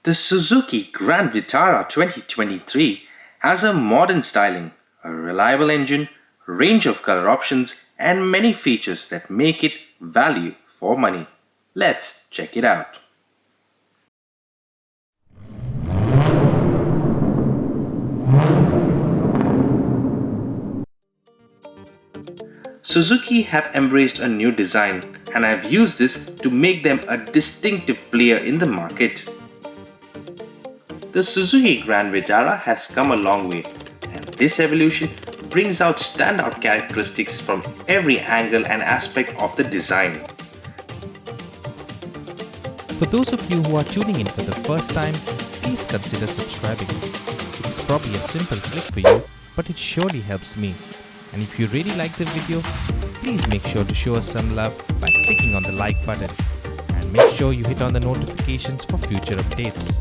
The Suzuki Grand Vitara 2023 has a modern styling, a reliable engine, range of color options, and many features that make it value for money. Let's check it out. Suzuki have embraced a new design and have used this to make them a distinctive player in the market. The Suzuki Grand Vitara has come a long way, and this evolution brings out standout characteristics from every angle and aspect of the design. For those of you who are tuning in for the first time, please consider subscribing. It's probably a simple click for you, but it surely helps me. And if you really like the video, please make sure to show us some love by clicking on the like button. And make sure you hit on the notifications for future updates.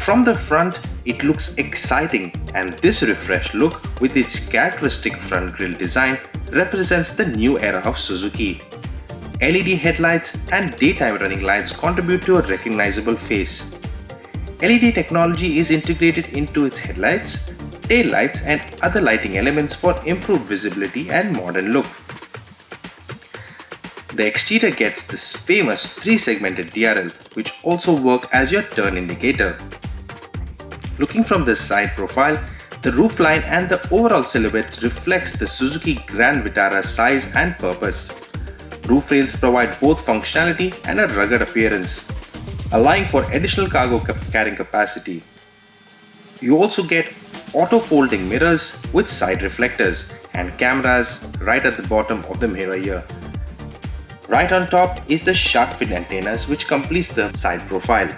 From the front, it looks exciting, and this refreshed look with its characteristic front grille design represents the new era of Suzuki. LED headlights and daytime running lights contribute to a recognizable face. LED technology is integrated into its headlights, tail lights, and other lighting elements for improved visibility and modern look. The exterior gets this famous 3-segmented DRL, which also works as your turn indicator. Looking from the side profile, the roofline and the overall silhouette reflects the Suzuki Grand Vitara's size and purpose. Roof rails provide both functionality and a rugged appearance, allowing for additional cargo carrying capacity. You also get auto-folding mirrors with side reflectors and cameras right at the bottom of the mirror here. Right on top is the shark fin antennas which completes the side profile.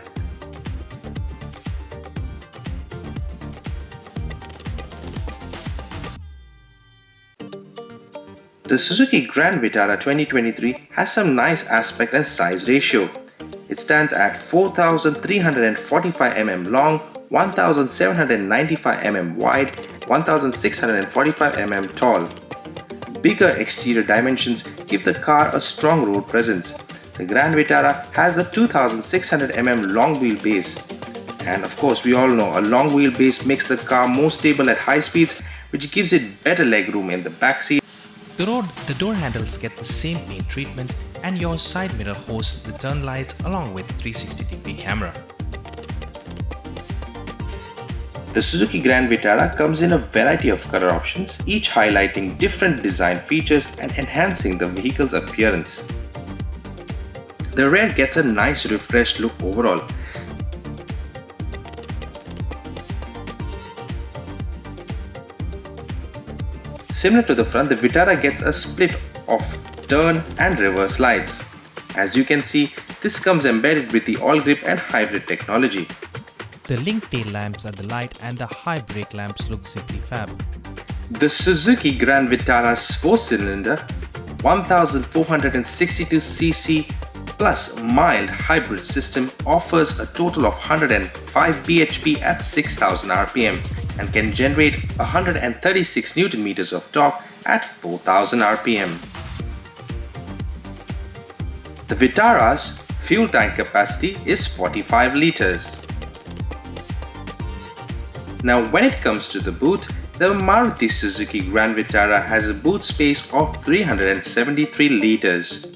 The Suzuki Grand Vitara 2023 has some nice aspect and size ratio. It stands at 4,345 mm long, 1,795 mm wide, 1,645 mm tall. Bigger exterior dimensions give the car a strong road presence. The Grand Vitara has a 2,600 mm long wheelbase. And of course, we all know a long wheelbase makes the car more stable at high speeds, which gives it better legroom in the backseat. The door handles get the same paint treatment, and your side mirror hosts the turn lights along with 360-degree camera. The Suzuki Grand Vitara comes in a variety of color options, each highlighting different design features and enhancing the vehicle's appearance. The rear gets a nice refreshed look overall. Similar to the front, the Vitara gets a split of turn and reverse lights. As you can see, this comes embedded with the all-grip and hybrid technology. The link tail lamps at the light and the high brake lamps look simply fab. The Suzuki Grand Vitara's 4-cylinder 1462cc plus mild hybrid system offers a total of 105 bhp at 6000 rpm and can generate 136 Nm of torque at 4000 rpm. The Vitara's fuel tank capacity is 45 liters. Now when it comes to the boot, the Maruti Suzuki Grand Vitara has a boot space of 373 liters.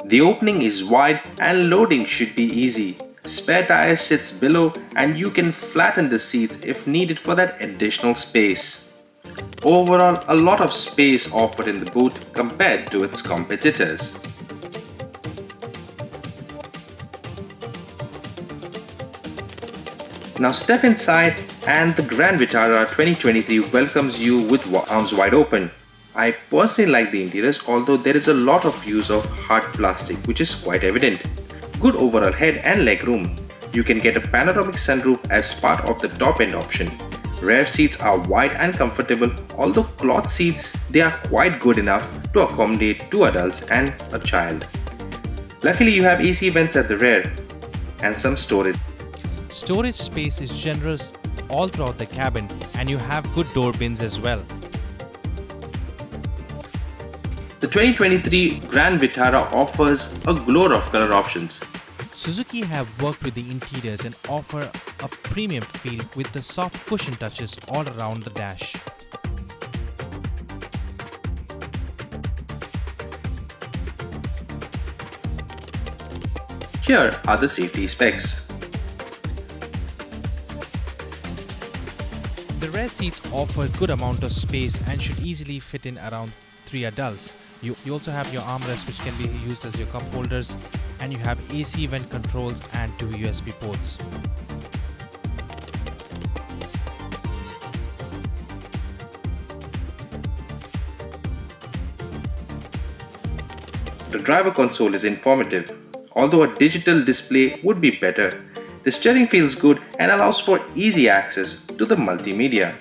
The opening is wide and loading should be easy. Spare tire sits below and you can flatten the seats if needed for that additional space. Overall, a lot of space offered in the boot compared to its competitors. Now step inside and the Grand Vitara 2023 welcomes you with arms wide open. I personally like the interiors, although there is a lot of use of hard plastic which is quite evident. Good overall head and legroom. You can get a panoramic sunroof as part of the top end option. Rear seats are wide and comfortable, although cloth seats, they are quite good enough to accommodate 2 adults and a child. Luckily you have AC vents at the rear and some storage. Storage space is generous all throughout the cabin, and you have good door bins as well. The 2023 Grand Vitara offers a galore of color options. Suzuki have worked with the interiors and offer a premium feel with the soft cushion touches all around the dash. Here are the safety specs. The rear seats offer a good amount of space and should easily fit in around 3 adults. You also have your armrests which can be used as your cup holders, and you have AC vent controls and 2 USB ports. The driver console is informative, although a digital display would be better. The steering feels good and allows for easy access to the multimedia.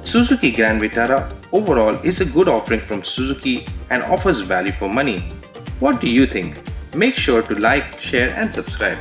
Suzuki Grand Vitara overall is a good offering from Suzuki and offers value for money. What do you think? Make sure to like, share and subscribe.